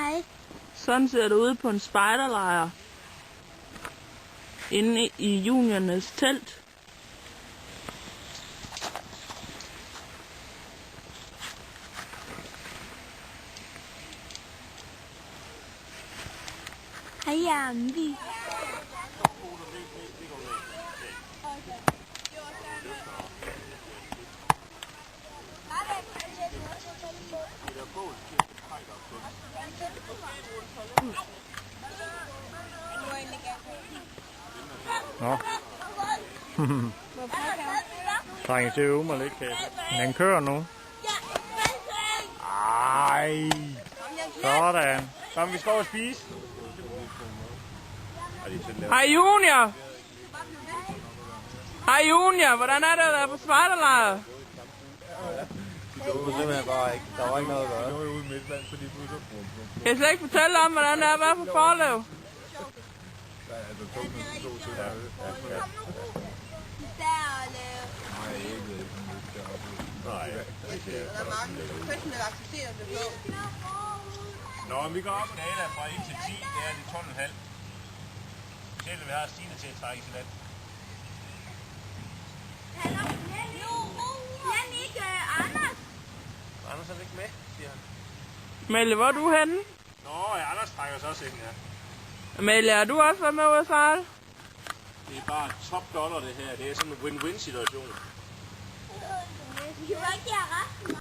Hej. Sådan ser det ud på en spejderlejr. Inde i juniornes telt. Hej, Jambi. Nå. Trænger til at øve mig lidt, Kate. Den kører nu. Ej. Sådan. Kom, vi skal over og spise. Hej Junior! Hej Junior, hvordan er det at være på spejderlejr? Det var simpelthen bare ikke. Der var ikke noget at gøre. Kan jeg slet ikke fortælle om, hvordan det er at være på Forlev? Nå, vi går op i data fra 1 til 10, det er det 12,5. Selv vi har Stine til at trække til land. Anders er ikke med, siger han. Melle, hvor er du henne? Nå, ja, Anders trækker os også ind, ja. Melle, er du også været med ud at sejle? Det er bare top dollar det her. Det er sådan en win-win situation. Du kan ikke gøre resten.